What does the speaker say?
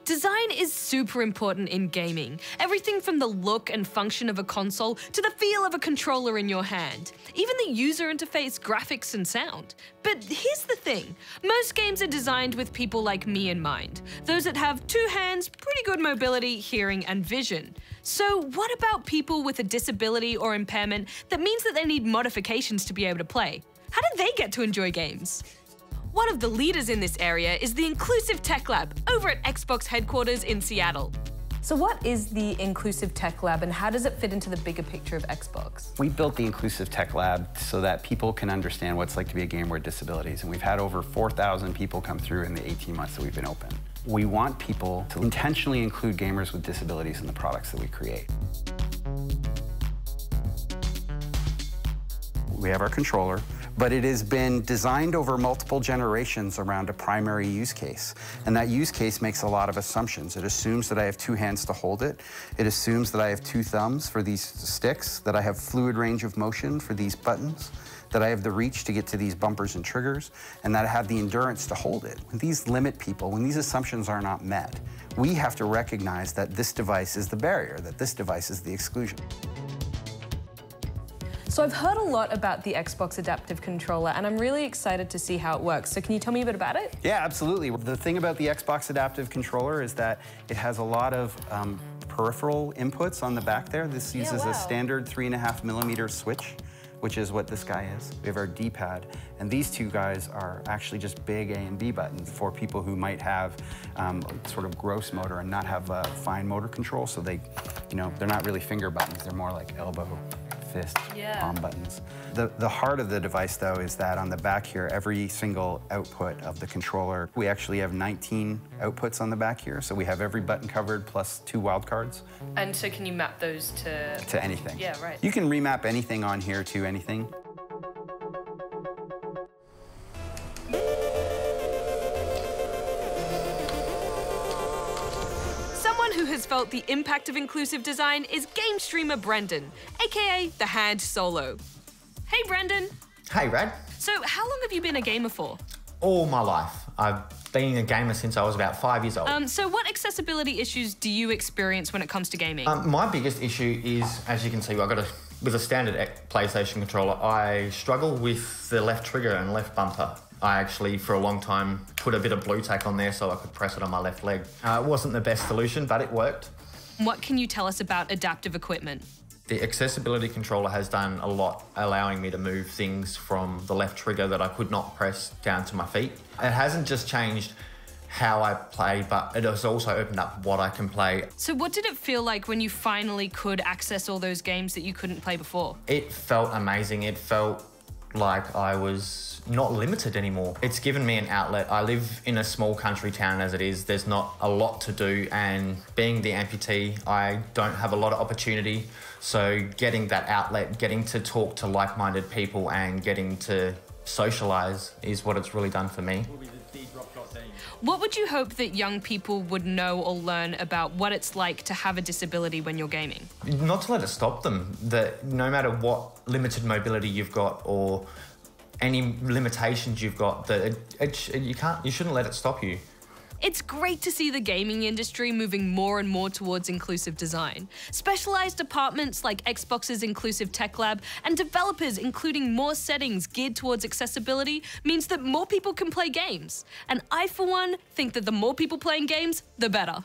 Design is super important in gaming. Everything from the look and function of a console to the feel of a controller in your hand. Even the user interface, graphics and sound. But here's the thing. Most games are designed with people like me in mind. Those that have two hands, pretty good mobility, hearing and vision. So what about people with a disability or impairment that means that they need modifications to be able to play? How do they get to enjoy games? One of the leaders in this area is the Inclusive Tech Lab over at Xbox headquarters in Seattle. So what is the Inclusive Tech Lab and how does it fit into the bigger picture of Xbox? We built the Inclusive Tech Lab so that people can understand what it's like to be a gamer with disabilities. And we've had over 4,000 people come through in the 18 months that we've been open. We want people to intentionally include gamers with disabilities in the products that we create. We have our controller, but it has been designed over multiple generations around a primary use case. And that use case makes a lot of assumptions. It assumes that I have two hands to hold it. It assumes that I have two thumbs for these sticks, that I have fluid range of motion for these buttons, that I have the reach to get to these bumpers and triggers, and that I have the endurance to hold it. When these limit people, when these assumptions are not met, we have to recognize that this device is the barrier, that this device is the exclusion. So I've heard a lot about the Xbox Adaptive Controller and I'm really excited to see how it works. So can you tell me a bit about it? Yeah, absolutely. The thing about the Xbox Adaptive Controller is that it has a lot of peripheral inputs on the back there. This uses a standard 3.5mm switch, which is what this guy is. We have our D-pad, and these two guys are actually just big A and B buttons for people who might have sort of gross motor and not have fine motor control, so they, they're not really finger buttons, they're more like elbow, fist, palm buttons. The heart of the device, though, is that on the back here, every single output of the controller, we actually have 19 outputs on the back here, so we have every button covered plus 2 wildcards. And so can you map those to anything? Yeah, right. You can remap anything on here to anything. Someone who has felt the impact of inclusive design is game streamer Brendan, aka the Hand Solo. Hey Brendan. Hey Rad. So how long have you been a gamer for? All my life. I've been a gamer since I was about 5 years old. So what accessibility issues do you experience when it comes to gaming? My biggest issue is, as you can see, with a standard PlayStation controller, I struggle with the left trigger and left bumper. I actually, for a long time, put a bit of blue tack on there so I could press it on my left leg. It wasn't the best solution, but it worked. What can you tell us about adaptive equipment? The accessibility controller has done a lot, allowing me to move things from the left trigger that I could not press down to my feet. It hasn't just changed how I play, but it has also opened up what I can play. So what did it feel like when you finally could access all those games that you couldn't play before? It felt amazing. It felt like I was not limited anymore. It's given me an outlet. I live in a small country town as it is. There's not a lot to do, and being the amputee, I don't have a lot of opportunity. So getting that outlet, getting to talk to like-minded people and getting to socialise is what it's really done for me. What would you hope that young people would know or learn about what it's like to have a disability when you're gaming? Not to let it stop them, that no matter what limited mobility you've got or any limitations you've got, that you shouldn't let it stop you. It's great to see the gaming industry moving more and more towards inclusive design. Specialized departments like Xbox's Inclusive Tech Lab and developers including more settings geared towards accessibility means that more people can play games. And I, for one, think that the more people playing games, the better.